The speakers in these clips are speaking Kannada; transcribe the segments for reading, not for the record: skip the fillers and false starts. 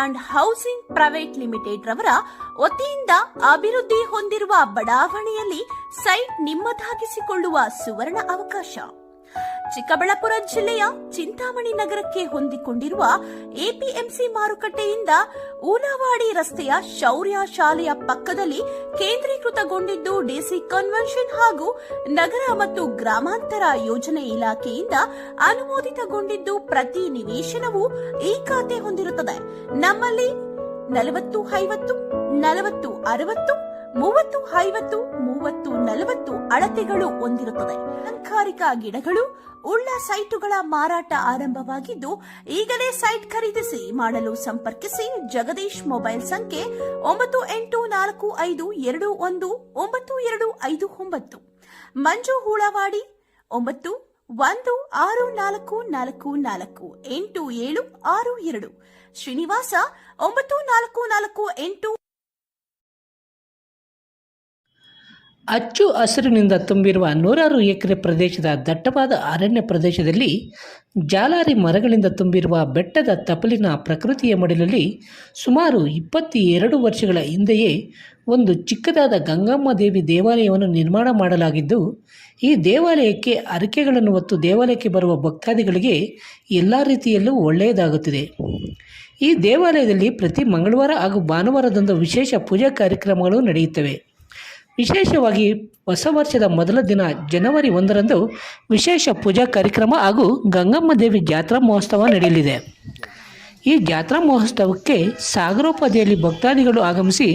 ಅಂಡ್ ಹೌಸಿಂಗ್ ಪ್ರೈವೇಟ್ ಲಿಮಿಟೆಡ್ ರವರ ವತಿಯಿಂದ ಅಭಿವೃದ್ಧಿ ಹೊಂದಿರುವ ಬಡಾವಣೆಯಲ್ಲಿ ಸೈಟ್ ನಿಮ್ಮದಾಗಿಸಿಕೊಳ್ಳುವ ಸುವರ್ಣ ಅವಕಾಶ. ಚಿಕ್ಕಬಳ್ಳಾಪುರ ಜಿಲ್ಲೆಯ ಚಿಂತಾಮಣಿ ನಗರಕ್ಕೆ ಹೊಂದಿಕೊಂಡಿರುವ ಎಪಿಎಂಸಿ ಮಾರುಕಟ್ಟೆಯಿಂದ ಊಲವಾಡಿ ರಸ್ತೆಯ ಶೌರ್ಯ ಶಾಲೆಯ ಪಕ್ಕದಲ್ಲಿ ಕೇಂದ್ರೀಕೃತಗೊಂಡಿದ್ದು ಡಿಸಿ ಕನ್ವೆನ್ಷನ್ ಹಾಗೂ ನಗರ ಮತ್ತು ಗ್ರಾಮಾಂತರ ಯೋಜನೆ ಇಲಾಖೆಯಿಂದ ಅನುಮೋದಿತಗೊಂಡಿದ್ದು ಪ್ರತಿ ನಿವೇಶನವು ಈ ಖಾತೆ ಹೊಂದಿರುತ್ತದೆ. ನಮ್ಮಲ್ಲಿ 40-50, 40-60, 30-50, 30-40 ಅಳತೆಗಳು ಹೊಂದಿರುತ್ತದೆ. ಅಲಂಕಾರಿಕ ಗಿಡಗಳು ಉಳ್ಳ ಸೈಟುಗಳ ಮಾರಾಟ ಆರಂಭವಾಗಿದ್ದು ಈಗಲೇ ಸೈಟ್ ಖರೀದಿಸಿ ಮಾಡಲು ಸಂಪರ್ಕಿಸಿ. ಜಗದೀಶ್ ಮೊಬೈಲ್ ಸಂಖ್ಯೆ 9842219259. ಮಂಜು ಹೂಳವಾಡಿ 9164448762. ಶ್ರೀನಿವಾಸ 9448. ಅಚ್ಚು ಹಸಿರಿನಿಂದ ತುಂಬಿರುವ 100 ಎಕರೆ ಪ್ರದೇಶದ ದಟ್ಟವಾದ ಅರಣ್ಯ ಪ್ರದೇಶದಲ್ಲಿ ಜಾಲಾರಿ ಮರಗಳಿಂದ ತುಂಬಿರುವ ಬೆಟ್ಟದ ತಪ್ಪಲಿನ ಪ್ರಕೃತಿಯ ಮಡಿಲಲ್ಲಿ ಸುಮಾರು 22 ವರ್ಷಗಳ ಹಿಂದೆಯೇ ಒಂದು ಚಿಕ್ಕದಾದ ಗಂಗಮ್ಮ ದೇವಿ ದೇವಾಲಯವನ್ನು ನಿರ್ಮಾಣ ಮಾಡಲಾಗಿದ್ದು, ಈ ದೇವಾಲಯಕ್ಕೆ ಹರಕೆಗಳನ್ನು ಹೊತ್ತು ದೇವಾಲಯಕ್ಕೆ ಬರುವ ಭಕ್ತಾದಿಗಳಿಗೆ ಎಲ್ಲ ರೀತಿಯಲ್ಲೂ ಒಳ್ಳೆಯದಾಗುತ್ತಿದೆ. ಈ ದೇವಾಲಯದಲ್ಲಿ ಪ್ರತಿ ಮಂಗಳವಾರ ಹಾಗೂ ಭಾನುವಾರದಂದು ವಿಶೇಷ ಪೂಜಾ ಕಾರ್ಯಕ್ರಮಗಳು ನಡೆಯುತ್ತವೆ. ವಿಶೇಷವಾಗಿ ಹೊಸ ವರ್ಷದ ಮೊದಲ ದಿನ ಜನವರಿ 1ರಂದು ವಿಶೇಷ ಪೂಜಾ ಕಾರ್ಯಕ್ರಮ ಹಾಗೂ ಗಂಗಮ್ಮ ದೇವಿ ಜಾತ್ರಾ ಮಹೋತ್ಸವ ನಡೆಯಲಿದೆ. ಈ ಜಾತ್ರಾ ಮಹೋತ್ಸವಕ್ಕೆ ಸಾಗರೋಪಾದಿಯಲ್ಲಿ ಭಕ್ತಾದಿಗಳು ಆಗಮಿಸಿ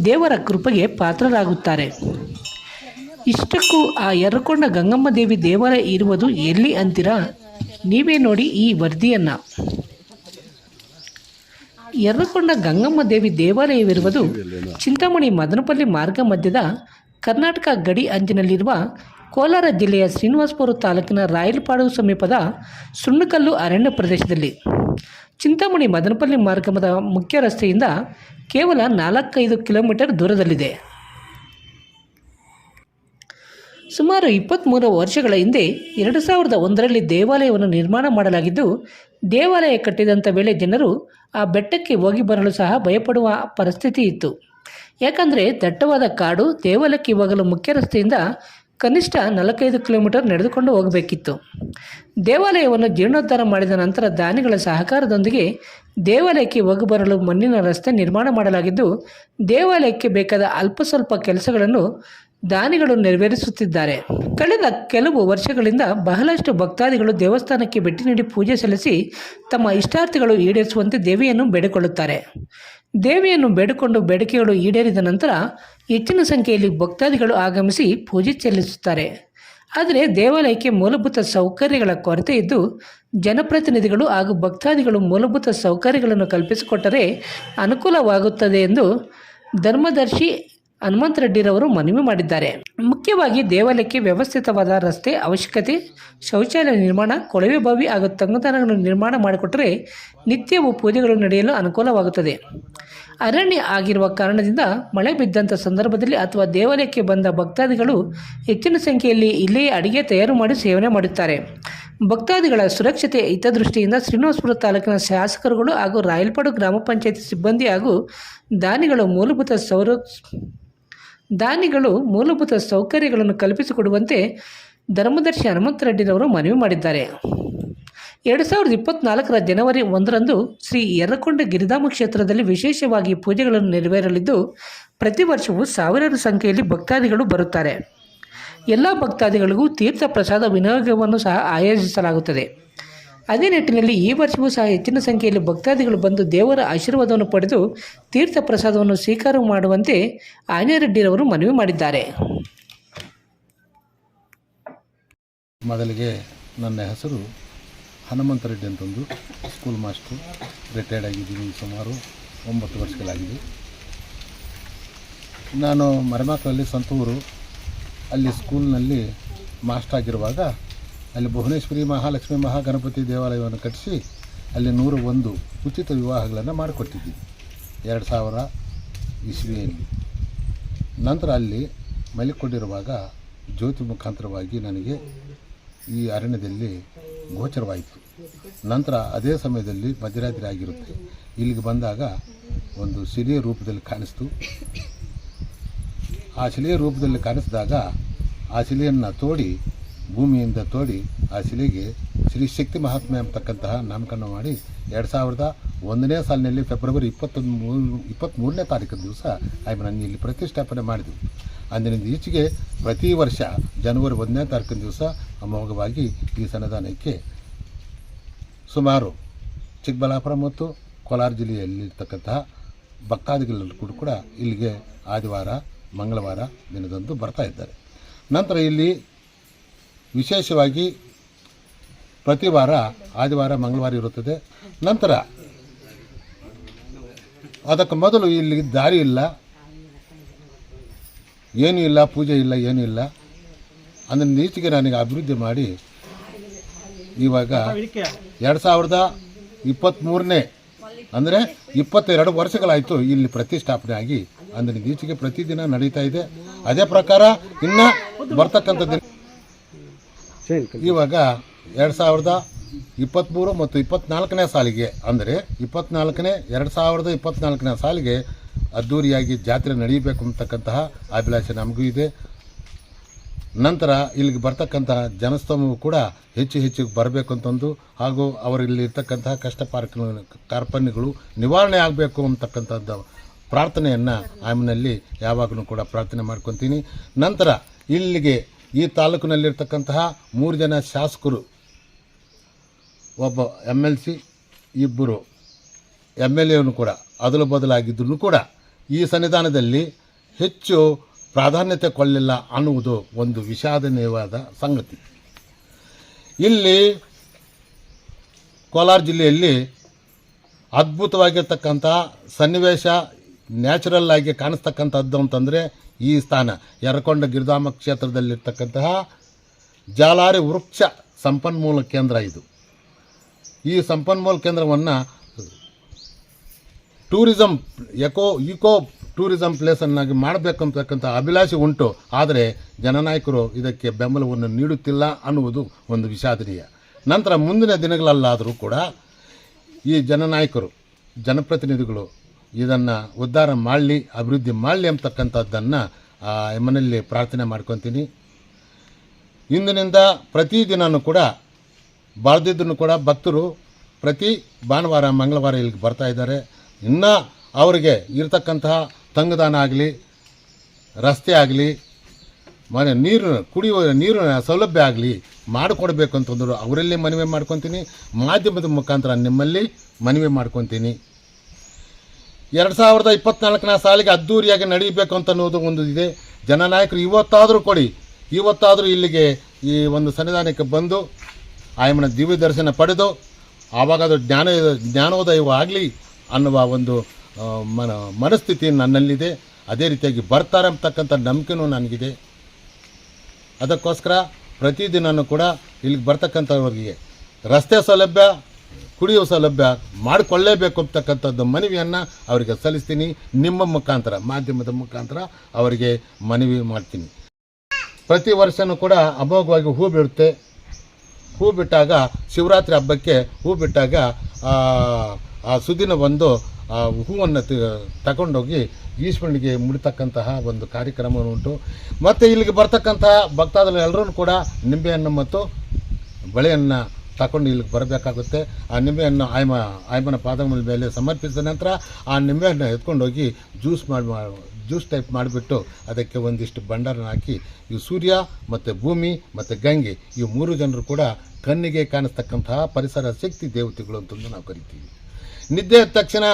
ದೇವರ ಕೃಪೆಗೆ ಪಾತ್ರರಾಗುತ್ತಾರೆ. ಇಷ್ಟಕ್ಕೂ ಆ ಯರ್ರಕೊಂಡ ಗಂಗಮ್ಮ ದೇವಿ ದೇವಾಲಯ ಇರುವುದು ಎಲ್ಲಿ ಅಂತೀರಾ? ನೀವೇ ನೋಡಿ ಈ ವರದಿಯನ್ನು. ಯರ್ರಕೊಂಡ ಗಂಗಮ್ಮ ದೇವಿ ದೇವಾಲಯವಿರುವುದು ಚಿಂತಾಮಣಿ ಮದನಪಲ್ಲಿ ಮಾರ್ಗ ಮಧ್ಯದ ಕರ್ನಾಟಕ ಗಡಿ ಅಂಚಿನಲ್ಲಿರುವ ಕೋಲಾರ ಜಿಲ್ಲೆಯ ಶ್ರೀನಿವಾಸಪುರ ತಾಲೂಕಿನ ರಾಯಲಪಾಡು ಸಮೀಪದ ಸುಣ್ಣಕಲ್ಲು ಅರಣ್ಯ ಪ್ರದೇಶದಲ್ಲಿ. ಚಿಂತಾಮಣಿ ಮದನಪಲ್ಲಿ ಮಾರ್ಗದ ಮುಖ್ಯ ರಸ್ತೆಯಿಂದ ಕೇವಲ 4-5 ಕಿಲೋಮೀಟರ್ ದೂರದಲ್ಲಿದೆ. ಸುಮಾರು 23 ವರ್ಷಗಳ ಹಿಂದೆ 2001ರಲ್ಲಿ ದೇವಾಲಯವನ್ನು ನಿರ್ಮಾಣ ಮಾಡಲಾಗಿದ್ದು, ದೇವಾಲಯ ಕಟ್ಟಿದಂಥ ವೇಳೆ ಜನರು ಆ ಬೆಟ್ಟಕ್ಕೆ ಹೋಗಿ ಬರಲು ಸಹ ಭಯಪಡುವ ಪರಿಸ್ಥಿತಿ ಇತ್ತು. ಯಾಕಂದರೆ ದಟ್ಟವಾದ ಕಾಡು, ದೇವಾಲಯಕ್ಕೆ ಹೋಗಲು ಮುಖ್ಯ ರಸ್ತೆಯಿಂದ ಕನಿಷ್ಠ 45 ಕಿಲೋಮೀಟರ್ ನಡೆದುಕೊಂಡು ಹೋಗಬೇಕಿತ್ತು. ದೇವಾಲಯವನ್ನು ಜೀರ್ಣೋದ್ಧಾರ ಮಾಡಿದ ನಂತರ ದಾನಿಗಳ ಸಹಕಾರದೊಂದಿಗೆ ದೇವಾಲಯಕ್ಕೆ ಹೋಗಿ ಬರಲು ಮಣ್ಣಿನ ರಸ್ತೆ ನಿರ್ಮಾಣ ಮಾಡಲಾಗಿದ್ದು, ದೇವಾಲಯಕ್ಕೆ ಬೇಕಾದ ಅಲ್ಪ ಸ್ವಲ್ಪ ಕೆಲಸಗಳನ್ನು ದಾನಿಗಳು ನೆರವೇರಿಸುತ್ತಿದ್ದಾರೆ. ಕಳೆದ ಕೆಲವು ವರ್ಷಗಳಿಂದ ಬಹಳಷ್ಟು ಭಕ್ತಾದಿಗಳು ದೇವಸ್ಥಾನಕ್ಕೆ ಭೇಟಿ ನೀಡಿ ಪೂಜೆ ಸಲ್ಲಿಸಿ ತಮ್ಮ ಇಷ್ಟಾರ್ಥಗಳು ಈಡೇರಿಸುವಂತೆ ದೇವಿಯನ್ನು ಬೇಡಿಕೊಳ್ಳುತ್ತಾರೆ. ದೇವಿಯನ್ನು ಬೇಡಿಕೊಂಡು ಬೇಡಿಕೆಗಳು ಈಡೇರಿದ ನಂತರ ಹೆಚ್ಚಿನ ಸಂಖ್ಯೆಯಲ್ಲಿ ಭಕ್ತಾದಿಗಳು ಆಗಮಿಸಿ ಪೂಜೆ ಸಲ್ಲಿಸುತ್ತಾರೆ. ಆದರೆ ದೇವಾಲಯಕ್ಕೆ ಮೂಲಭೂತ ಸೌಕರ್ಯಗಳ ಕೊರತೆ ಇದ್ದು, ಜನಪ್ರತಿನಿಧಿಗಳು ಹಾಗೂ ಭಕ್ತಾದಿಗಳು ಮೂಲಭೂತ ಸೌಕರ್ಯಗಳನ್ನು ಕಲ್ಪಿಸಿಕೊಟ್ಟರೆ ಅನುಕೂಲವಾಗುತ್ತದೆ ಎಂದು ಧರ್ಮದರ್ಶಿ ಹನುಮಂತರೆಡ್ಡಿರವರು ಮನವಿ ಮಾಡಿದ್ದಾರೆ. ಮುಖ್ಯವಾಗಿ ದೇವಾಲಯಕ್ಕೆ ವ್ಯವಸ್ಥಿತವಾದ ರಸ್ತೆ ಅವಶ್ಯಕತೆ, ಶೌಚಾಲಯ ನಿರ್ಮಾಣ, ಕೊಳವೆ ಬಾವಿ ಹಾಗೂ ತಂಗುದಾಣಗಳನ್ನು ನಿರ್ಮಾಣ ಮಾಡಿಕೊಟ್ಟರೆ ನಿತ್ಯವೂ ಪೂಜೆಗಳು ನಡೆಯಲು ಅನುಕೂಲವಾಗುತ್ತದೆ. ಅರಣ್ಯ ಆಗಿರುವ ಕಾರಣದಿಂದ ಮಳೆ ಬಿದ್ದಂಥ ಸಂದರ್ಭದಲ್ಲಿ ಅಥವಾ ದೇವಾಲಯಕ್ಕೆ ಬಂದ ಭಕ್ತಾದಿಗಳು ಹೆಚ್ಚಿನ ಸಂಖ್ಯೆಯಲ್ಲಿ ಇಲ್ಲಿಯೇ ಅಡಿಗೆ ತಯಾರು ಮಾಡಿ ಸೇವನೆ ಮಾಡುತ್ತಾರೆ. ಭಕ್ತಾದಿಗಳ ಸುರಕ್ಷತೆ ಹಿತದೃಷ್ಟಿಯಿಂದ ಶ್ರೀನಿವಾಸಪುರ ತಾಲೂಕಿನ ಶಾಸಕರುಗಳು ಹಾಗೂ ರಾಯಲಪಾಡು ಗ್ರಾಮ ಪಂಚಾಯತಿ ಸಿಬ್ಬಂದಿ ಹಾಗೂ ದಾನಿಗಳು ಮೂಲಭೂತ ಸೌಕರ್ಯಗಳನ್ನು ಕಲ್ಪಿಸಿಕೊಡುವಂತೆ ಧರ್ಮದರ್ಶಿ ಹನುಮಂತರೆಡ್ಡಿರವರು ಮನವಿ ಮಾಡಿದ್ದಾರೆ. 2024ರ ಜನವರಿ 1ರಂದು ಶ್ರೀ ಯರ್ರಕೊಂಡ ಗಿರಿಧಾಮ ಕ್ಷೇತ್ರದಲ್ಲಿ ವಿಶೇಷವಾಗಿ ಪೂಜೆಗಳನ್ನು ನೆರವೇರಲಿದ್ದು, ಪ್ರತಿ ವರ್ಷವೂ ಸಾವಿರಾರು ಸಂಖ್ಯೆಯಲ್ಲಿ ಭಕ್ತಾದಿಗಳು ಬರುತ್ತಾರೆ. ಎಲ್ಲ ಭಕ್ತಾದಿಗಳಿಗೂ ತೀರ್ಥ ಪ್ರಸಾದ ವಿನಿಯೋಗವನ್ನು ಸಹ ಆಯೋಜಿಸಲಾಗುತ್ತದೆ. ಅದೇ ನಿಟ್ಟಿನಲ್ಲಿ ಈ ವರ್ಷವೂ ಸಹ ಹೆಚ್ಚಿನ ಸಂಖ್ಯೆಯಲ್ಲಿ ಭಕ್ತಾದಿಗಳು ಬಂದು ದೇವರ ಆಶೀರ್ವಾದವನ್ನು ಪಡೆದು ತೀರ್ಥ ಪ್ರಸಾದವನ್ನು ಸ್ವೀಕಾರ ಮಾಡುವಂತೆ ಆಂಜನೇಯರೆಡ್ಡಿರವರು ಮನವಿ ಮಾಡಿದ್ದಾರೆ. ಮೊದಲಿಗೆ ನನ್ನ ಹೆಸರು ಹನುಮಂತರೆಡ್ಡಿ ಅಂತಂದು, ಸ್ಕೂಲ್ ಮಾಸ್ಟ್ರು, ರಿಟೈರ್ಡ್ ಆಗಿದ್ದೀನಿ. ಸುಮಾರು 9 ವರ್ಷಗಳಾಗಿದೆ. ನಾನು ಮರೆಮಾಕಲಲ್ಲಿ ಸ್ವಂತ ಊರು. ಅಲ್ಲಿ ಸ್ಕೂಲ್ನಲ್ಲಿ ಮಾಸ್ಟರ್ ಆಗಿರುವಾಗ ಅಲ್ಲಿ ಭುವನೇಶ್ವರಿ ಮಹಾಲಕ್ಷ್ಮಿ ಮಹಾಗಣಪತಿ ದೇವಾಲಯವನ್ನು ಕಟ್ಟಿಸಿ ಅಲ್ಲಿ 101 ಉಚಿತ ವಿವಾಹಗಳನ್ನು ಮಾಡಿಕೊಟ್ಟಿದ್ವಿ 2000 ಇಸ್ವಿಯಲ್ಲಿ. ನಂತರ ಅಲ್ಲಿ ಮಲಿಕೊಂಡಿರುವಾಗ ಜ್ಯೋತಿ ಮುಖಾಂತರವಾಗಿ ನನಗೆ ಈ ಅರಣ್ಯದಲ್ಲಿ ಗೋಚರವಾಯಿತು. ನಂತರ ಅದೇ ಸಮಯದಲ್ಲಿ ಮಧ್ಯರಾತ್ರಿ ಆಗಿರುತ್ತೆ. ಇಲ್ಲಿಗೆ ಬಂದಾಗ ಒಂದು ಶಿಲೆಯ ರೂಪದಲ್ಲಿ ಕಾಣಿಸ್ತು. ಆ ಶಿಲೆಯ ರೂಪದಲ್ಲಿ ಕಾಣಿಸಿದಾಗ ಆ ಶಿಲೆಯನ್ನು ತೋಡಿ, ಭೂಮಿಯಿಂದ ತೋಡಿ ಆ ಶಿಲೆಗೆ ಶ್ರೀ ಶಕ್ತಿ ಮಹಾತ್ಮೆ ಅಂತಕ್ಕಂತಹ ನಾಮಕರಣ ಮಾಡಿ 2001ನೇ ಸಾಲಿನಲ್ಲಿ ಫೆಬ್ರವರಿ 23ನೇ ತಾರೀಕು ದಿವಸ ಆಯ್ಮನನ್ನು ಇಲ್ಲಿ ಪ್ರತಿಷ್ಠಾಪನೆ ಮಾಡಿದ್ವಿ. ಅಂದಿನಿಂದ ಈಚೆಗೆ ಪ್ರತಿ ವರ್ಷ ಜನವರಿ 1ನೇ ತಾರೀಕಿನ ದಿವಸ ಅಮೋಘವಾಗಿ ಈ ಸನ್ನಿಧಾನಕ್ಕೆ ಸುಮಾರು ಚಿಕ್ಕಬಳ್ಳಾಪುರ ಮತ್ತು ಕೋಲಾರ ಜಿಲ್ಲೆಯಲ್ಲಿರ್ತಕ್ಕಂತಹ ಭಕ್ತಾದಿಗಳೆಲ್ಲರೂ ಕೂಡ ಇಲ್ಲಿಗೆ ಆದಿವಾರ, ಮಂಗಳವಾರ ದಿನದಂದು ಬರ್ತಾ ಇದ್ದಾರೆ. ನಂತರ ಇಲ್ಲಿ ವಿಶೇಷವಾಗಿ ಪ್ರತಿ ವಾರ ಆದಿವಾರ, ಮಂಗಳವಾರ ಇರುತ್ತದೆ. ನಂತರ ಅದಕ್ಕೆ ಮೊದಲು ಇಲ್ಲಿ ದಾರಿ ಇಲ್ಲ, ಏನೂ ಇಲ್ಲ, ಪೂಜೆ ಇಲ್ಲ, ಏನೂ ಇಲ್ಲ. ಅದನ್ನು ಈಚೆಗೆ ನನಗೆ ಅಭಿವೃದ್ಧಿ ಮಾಡಿ ಇವಾಗ 2023ನೇ ಅಂದರೆ 22 ವರ್ಷಗಳಾಯಿತು ಇಲ್ಲಿ ಪ್ರತಿಷ್ಠಾಪನೆ ಆಗಿ. ಅಂದರೆ ಈಚೆಗೆ ಪ್ರತಿದಿನ ನಡೀತಾ ಇದೆ. ಅದೇ ಪ್ರಕಾರ ಇನ್ನು ಬರ್ತಕ್ಕಂಥ ದಿನ ಇವಾಗ 2023 ಮತ್ತು 24ನೇ ಸಾಲಿಗೆ, ಅಂದರೆ 2024ನೇ ಸಾಲಿಗೆ ಅದ್ಧೂರಿಯಾಗಿ ಜಾತ್ರೆ ನಡೀಬೇಕು ಅಂತಕ್ಕಂತಹ ಅಭಿಲಾಷೆ ನಮಗೂ ಇದೆ. ನಂತರ ಇಲ್ಲಿಗೆ ಬರ್ತಕ್ಕಂತಹ ಜನಸ್ತೋಮವು ಕೂಡ ಹೆಚ್ಚು ಬರಬೇಕು ಅಂತಂದು, ಹಾಗೂ ಅವರಲ್ಲಿ ಇರ್ತಕ್ಕಂತಹ ಕಷ್ಟ ಕಾರ್ಪಣ್ಯಗಳು ನಿವಾರಣೆ ಆಗಬೇಕು ಅಂತಕ್ಕಂಥದ್ದು ಪ್ರಾರ್ಥನೆಯನ್ನು ಆಮೇನಲ್ಲಿ ಯಾವಾಗಲೂ ಕೂಡ ಪ್ರಾರ್ಥನೆ ಮಾಡ್ಕೊತೀನಿ. ನಂತರ ಇಲ್ಲಿಗೆ ಈ ತಾಲೂಕಿನಲ್ಲಿರ್ತಕ್ಕಂತಹ 3 ಜನ ಶಾಸಕರು, ಒಬ್ಬ MLC, 2 MLAವನ್ನು ಕೂಡ ಅದಲು ಬದಲಾಗಿದ್ದೂ ಕೂಡ ಈ ಸನ್ನಿಧಾನದಲ್ಲಿ ಹೆಚ್ಚು ಪ್ರಾಧಾನ್ಯತೆ ಕೊಳ್ಳಲಿಲ್ಲ ಅನ್ನುವುದು ಒಂದು ವಿಷಾದನೀಯವಾದ ಸಂಗತಿ. ಇಲ್ಲಿ ಕೋಲಾರ ಜಿಲ್ಲೆಯಲ್ಲಿ ಅದ್ಭುತವಾಗಿರ್ತಕ್ಕಂಥ ಸನ್ನಿವೇಶ ನ್ಯಾಚುರಲ್ ಆಗಿ ಕಾಣಿಸ್ತಕ್ಕಂಥದ್ದು ಅಂತಂದರೆ ಈ ಸ್ಥಾನ ಯರಕೊಂಡ ಗಿರಿಧಾಮ ಕ್ಷೇತ್ರದಲ್ಲಿರ್ತಕ್ಕಂತಹ ಜಾಲಾರಿ ವೃಕ್ಷ ಸಂಪನ್ಮೂಲ ಕೇಂದ್ರ. ಇದು ಈ ಸಂಪನ್ಮೂಲ ಕೇಂದ್ರವನ್ನು ಟೂರಿಸಂ ಇಕೋ ಟೂರಿಸಂ ಪ್ಲೇಸನ್ನಾಗಿ ಮಾಡಬೇಕಂತಕ್ಕಂಥ ಅಭಿಲಾಷೆ ಉಂಟು. ಆದರೆ ಜನನಾಯಕರು ಇದಕ್ಕೆ ಬೆಂಬಲವನ್ನು ನೀಡುತ್ತಿಲ್ಲ ಅನ್ನುವುದು ಒಂದು ವಿಷಾದನೀಯ. ನಂತರ ಮುಂದಿನ ದಿನಗಳಲ್ಲಾದರೂ ಕೂಡ ಈ ಜನನಾಯಕರು, ಜನಪ್ರತಿನಿಧಿಗಳು ಇದನ್ನು ಉದ್ಧಾರ ಮಾಡಲಿ, ಅಭಿವೃದ್ಧಿ ಮಾಡಲಿ ಅಂತಕ್ಕಂಥದ್ದನ್ನು ಮನೆಯಲ್ಲಿ ಪ್ರಾರ್ಥನೆ ಮಾಡ್ಕೊತೀನಿ. ಇಂದಿನಿಂದ ಪ್ರತಿದಿನವೂ ಕೂಡ ಬಾಳ್ದಿದ್ದನ್ನು ಕೂಡ ಭಕ್ತರು ಪ್ರತಿ ಭಾನುವಾರ, ಮಂಗಳವಾರ ಇಲ್ಲಿಗೆ ಬರ್ತಾ ಇದ್ದಾರೆ. ಇನ್ನು ಅವರಿಗೆ ಇರತಕ್ಕಂತಹ ತಂಗುದಾಣ ಆಗಲಿ, ರಸ್ತೆ ಆಗಲಿ, ಕುಡಿಯುವ ನೀರಿನ ಸೌಲಭ್ಯ ಆಗಲಿ ಮಾಡಿಕೊಡ್ಬೇಕು ಅಂತಂದರು ಅವರಲ್ಲಿ ಮನವಿ ಮಾಡ್ಕೊತೀನಿ. ಮಾಧ್ಯಮದ ಮುಖಾಂತರ ನಿಮ್ಮಲ್ಲಿ ಮನವಿ ಮಾಡ್ಕೊತೀನಿ. 2024ನೇ ಸಾಲಿಗೆ ಅದ್ಧೂರಿಯಾಗಿ ನಡೀಬೇಕು ಅಂತ ಅನ್ನೋದು ಒಂದು ಇದೆ. ಜನನಾಯಕರು ಇವತ್ತಾದರೂ ಇಲ್ಲಿಗೆ ಈ ಒಂದು ಸನ್ನಿಧಾನಕ್ಕೆ ಬಂದು ಆಯಮ್ಮನ ದಿವ್ಯ ದರ್ಶನ ಪಡೆದು ಆವಾಗ ಅದು ಜ್ಞಾನೋದಯವಾಗಲಿ ಅನ್ನುವ ಒಂದು ಮನಸ್ಥಿತಿ ನನ್ನಲ್ಲಿದೆ. ಅದೇ ರೀತಿಯಾಗಿ ಬರ್ತಾರೆ ಅಂತಕ್ಕಂಥ ನಂಬಿಕೆನೂ ನನಗಿದೆ. ಅದಕ್ಕೋಸ್ಕರ ಪ್ರತಿದಿನವೂ ಕೂಡ ಇಲ್ಲಿಗೆ ಬರ್ತಕ್ಕಂಥವ್ರಿಗೆ ರಸ್ತೆ ಸೌಲಭ್ಯ, ಕುಡಿಯುವ ಸೌಲಭ್ಯ ಮಾಡಿಕೊಳ್ಳೇಬೇಕು ಅಂತಕ್ಕಂಥದ್ದು ಮನವಿಯನ್ನು ಅವರಿಗೆ ಸಲ್ಲಿಸ್ತೀನಿ. ನಿಮ್ಮ ಮುಖಾಂತರ, ಮಾಧ್ಯಮದ ಮುಖಾಂತರ ಅವರಿಗೆ ಮನವಿ ಮಾಡ್ತೀನಿ. ಪ್ರತಿ ವರ್ಷವೂ ಕೂಡ ಅಮೋಘವಾಗಿ ಹೂ ಬಿಡುತ್ತೆ. ಹೂ ಬಿಟ್ಟಾಗ ಶಿವರಾತ್ರಿ ಹಬ್ಬಕ್ಕೆ ಹೂ ಬಿಟ್ಟಾಗ ಆ ಸುದಿನ ಒಂದು ಹೂವನ್ನು ತಗೊಂಡೋಗಿ ಈಶ್ವರನಿಗೆ ಮುಡಿತಕ್ಕಂತಹ ಒಂದು ಕಾರ್ಯಕ್ರಮ ಉಂಟು. ಮತ್ತು ಇಲ್ಲಿಗೆ ಬರ್ತಕ್ಕಂತಹ ಭಕ್ತಾದಿಗಳು ಎಲ್ಲರೂ ಕೂಡ ನಿಂಬೆಹಣ್ಣು ಮತ್ತು ಬಳೆಯನ್ನು ತಗೊಂಡು ಇಲ್ಲಿಗೆ ಬರಬೇಕಾಗುತ್ತೆ. ಆ ನಿಂಬೆಹಣ್ಣು ಆಯಮ್ಮನ ಪಾದಗಳ ಮೇಲೆ ಸಮರ್ಪಿಸಿದ ನಂತರ ಆ ನಿಂಬೆಹಣ್ಣು ಎತ್ಕೊಂಡೋಗಿ ಜ್ಯೂಸ್ ಟೈಪ್ ಮಾಡಿಬಿಟ್ಟು ಅದಕ್ಕೆ ಒಂದಿಷ್ಟು ಭಂಡಾರನ ಹಾಕಿ ಈ ಸೂರ್ಯ ಮತ್ತು ಭೂಮಿ ಮತ್ತು ಗಂಗೆ ಈ 3 ಜನರು ಕೂಡ ಕಣ್ಣಿಗೆ ಕಾಣಿಸ್ತಕ್ಕಂತಹ ಪರಿಸರ ಶಕ್ತಿ ದೇವತೆಗಳು ಅಂತಂದು ನಾವು ಕರಿತೀವಿ. ನಿದ್ದೆ ಎದ್ದ ತಕ್ಷಣ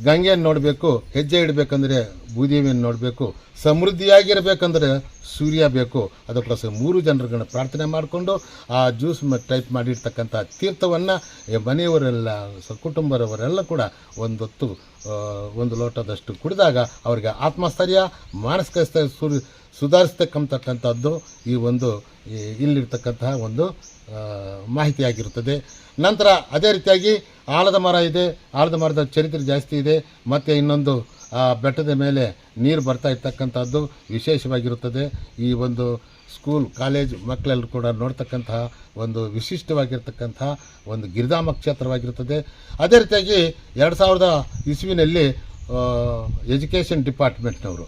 ಗಂಗೆಯನ್ನು ನೋಡಬೇಕು, ಹೆಜ್ಜೆ ಇಡಬೇಕಂದ್ರೆ ಭೂದೇವಿಯನ್ನು ನೋಡಬೇಕು, ಸಮೃದ್ಧಿಯಾಗಿರಬೇಕಂದ್ರೆ ಸೂರ್ಯ ಬೇಕು. ಅದಕ್ಕೋಸ್ಕರ 3 ಜನರುಗಳನ್ನ ಪ್ರಾರ್ಥನೆ ಮಾಡಿಕೊಂಡು ಆ ಜ್ಯೂಸ್ ಟೈಪ್ ಮಾಡಿರ್ತಕ್ಕಂಥ ತೀರ್ಥವನ್ನು ಮನೆಯವರೆಲ್ಲ ಕುಟುಂಬದವರೆಲ್ಲ ಕೂಡ ಒಂದೊತ್ತು 1 ಲೋಟದಷ್ಟು ಕುಡಿದಾಗ ಅವರಿಗೆ ಆತ್ಮಸ್ಥೈರ್ಯ, ಮಾನಸಿಕ ಸುಧಾರಿಸ್ತಕ್ಕಂಥದ್ದು ಈ ಒಂದು ಇಲ್ಲಿರ್ತಕ್ಕಂತಹ ಒಂದು ಮಾಹಿತಿಯಾಗಿರುತ್ತದೆ. ನಂತರ ಅದೇ ರೀತಿಯಾಗಿ ಆಲದ ಮರ ಇದೆ. ಆಲದ ಮರದ ಚರಿತ್ರೆ ಜಾಸ್ತಿ ಇದೆ. ಮತ್ತು ಇನ್ನೊಂದು ಆ ಬೆಟ್ಟದ ಮೇಲೆ ನೀರು ಬರ್ತಾ ಇರ್ತಕ್ಕಂಥದ್ದು ವಿಶೇಷವಾಗಿರುತ್ತದೆ. ಈ ಒಂದು ಸ್ಕೂಲ್ ಕಾಲೇಜ್ ಮಕ್ಕಳೆಲ್ಲರೂ ಕೂಡ ನೋಡ್ತಕ್ಕಂತಹ ಒಂದು ವಿಶಿಷ್ಟವಾಗಿರ್ತಕ್ಕಂತಹ ಒಂದು ಗಿರಿಧಾಮ ಕ್ಷೇತ್ರವಾಗಿರುತ್ತದೆ. ಅದೇ ರೀತಿಯಾಗಿ 2000 ಇಸ್ವಿನಲ್ಲಿ ಎಜುಕೇಷನ್ ಡಿಪಾರ್ಟ್ಮೆಂಟ್ನವರು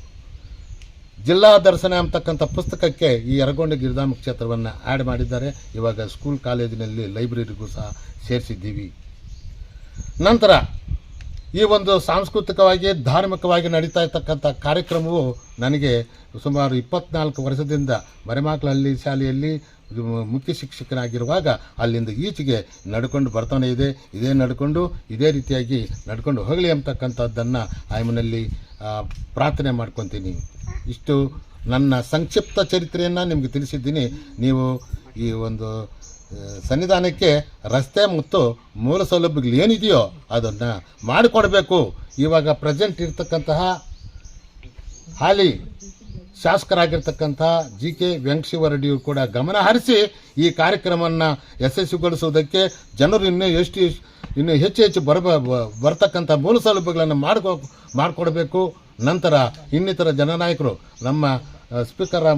ಜಿಲ್ಲಾ ದರ್ಶನ ಅಂತಕ್ಕಂಥ ಪುಸ್ತಕಕ್ಕೆ ಈ ಯರಗೋಂಡಿ ಗಿರಿಧಾಮ ಕ್ಷೇತ್ರವನ್ನು ಆ್ಯಡ್ ಮಾಡಿದ್ದಾರೆ. ಇವಾಗ ಸ್ಕೂಲ್ ಕಾಲೇಜಿನಲ್ಲಿ ಲೈಬ್ರರಿಗೂ ಸಹ ಸೇರಿಸಿದ್ದೀವಿ. ನಂತರ ಈ ಒಂದು ಸಾಂಸ್ಕೃತಿಕವಾಗಿ ಧಾರ್ಮಿಕವಾಗಿ ನಡೀತಾ ಇರ್ತಕ್ಕಂಥ ಕಾರ್ಯಕ್ರಮವು ನನಗೆ ಸುಮಾರು 24 ವರ್ಷದಿಂದ ಮರೆಮಾಕ್ಲಹಳ್ಳಿ ಶಾಲೆಯಲ್ಲಿ ಮುಖ್ಯ ಶಿಕ್ಷಕನಾಗಿರುವಾಗ ಅಲ್ಲಿಂದ ಈಚೆಗೆ ನಡ್ಕೊಂಡು ಬರ್ತಾನೆ ಇದೆ. ಇದೇ ರೀತಿಯಾಗಿ ನಡ್ಕೊಂಡು ಹೋಗಲಿ ಅಂತಕ್ಕಂಥದ್ದನ್ನು ಆಯಮ್ಮನಲ್ಲಿ ಪ್ರಾರ್ಥನೆ ಮಾಡ್ಕೊತೀನಿ. ಇಷ್ಟು ನನ್ನ ಸಂಕ್ಷಿಪ್ತ ಚರಿತ್ರೆಯನ್ನು ನಿಮಗೆ ತಿಳಿಸಿದ್ದೀನಿ. ನೀವು ಈ ಒಂದು ಸನ್ನಿಧಾನಕ್ಕೆ ರಸ್ತೆ ಮತ್ತು ಮೂಲ ಸೌಲಭ್ಯಗಳು ಏನಿದೆಯೋ ಅದನ್ನು ಮಾಡಿಕೊಡಬೇಕು. ಇವಾಗ ಪ್ರೆಸೆಂಟ್ ಇರ್ತಕ್ಕಂತಹ ಹಾಲಿ ಶಾಸಕರಾಗಿರ್ತಕ್ಕಂಥ GK ವೆಂಕಟೇಶ್ವರರೆಡ್ಡಿಯವರು ಕೂಡ ಗಮನ ಹರಿಸಿ ಈ ಕಾರ್ಯಕ್ರಮವನ್ನು ಯಶಸ್ವಿಗೊಳಿಸುವುದಕ್ಕೆ ಜನರು ಇನ್ನೂ ಹೆಚ್ಚು ಬರ್ತಕ್ಕಂಥ ಮೂಲ ಸೌಲಭ್ಯಗಳನ್ನು ಮಾಡಿಕೊಡಬೇಕು. ನಂತರ ಇನ್ನಿತರ ಜನನಾಯಕರು ನಮ್ಮ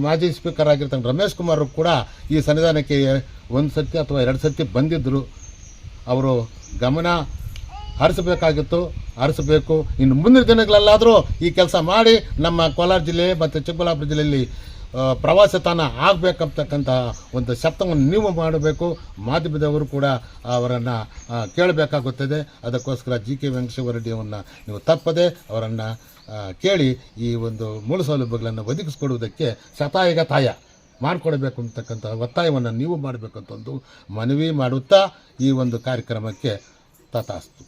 ಮಾಜಿ ಸ್ಪೀಕರ್ ಆಗಿರ್ತಕ್ಕಂಥ ರಮೇಶ್ ಕುಮಾರ್ ಕೂಡ ಈ ಸನ್ನಿಧಾನಕ್ಕೆ 1 ಸತಿ ಅಥವಾ 2 ಸತಿ ಬಂದಿದ್ದರು. ಅವರು ಗಮನ ಹರಿಸಬೇಕು. ಇನ್ನು ಮುಂದಿನ ದಿನಗಳಲ್ಲಾದರೂ ಈ ಕೆಲಸ ಮಾಡಿ ನಮ್ಮ ಕೋಲಾರ ಜಿಲ್ಲೆ ಮತ್ತು ಚಿಕ್ಕಬಳ್ಳಾಪುರ ಜಿಲ್ಲೆಯಲ್ಲಿ ಪ್ರವಾಸ ತಾಣ ಆಗಬೇಕಂತಕ್ಕಂಥ ಒಂದು ಶಬ್ದವನ್ನು ನೀವು ಮಾಡಬೇಕು. ಮಾಧ್ಯಮದವರು ಕೂಡ ಅವರನ್ನು ಕೇಳಬೇಕಾಗುತ್ತದೆ. ಅದಕ್ಕೋಸ್ಕರ GK ವೆಂಕಟೇಶ್ವರರೆಡ್ಡಿಯವರನ್ನು ನೀವು ತಪ್ಪದೆ ಅವರನ್ನು ಕೇಳಿ ಈ ಒಂದು ಮೂಲ ಸೌಲಭ್ಯಗಳನ್ನು ಒದಗಿಸಿಕೊಡುವುದಕ್ಕೆ ಶತಾಯ ಮಾಡಿಕೊಡಬೇಕು ಅಂತಕ್ಕಂಥ ಒತ್ತಾಯವನ್ನು ನೀವು ಮಾಡಬೇಕಂತ ಒಂದು ಮನವಿ ಮಾಡುತ್ತಾ ಈ ಒಂದು ಕಾರ್ಯಕ್ರಮಕ್ಕೆ ತಥಾಸ್ತು.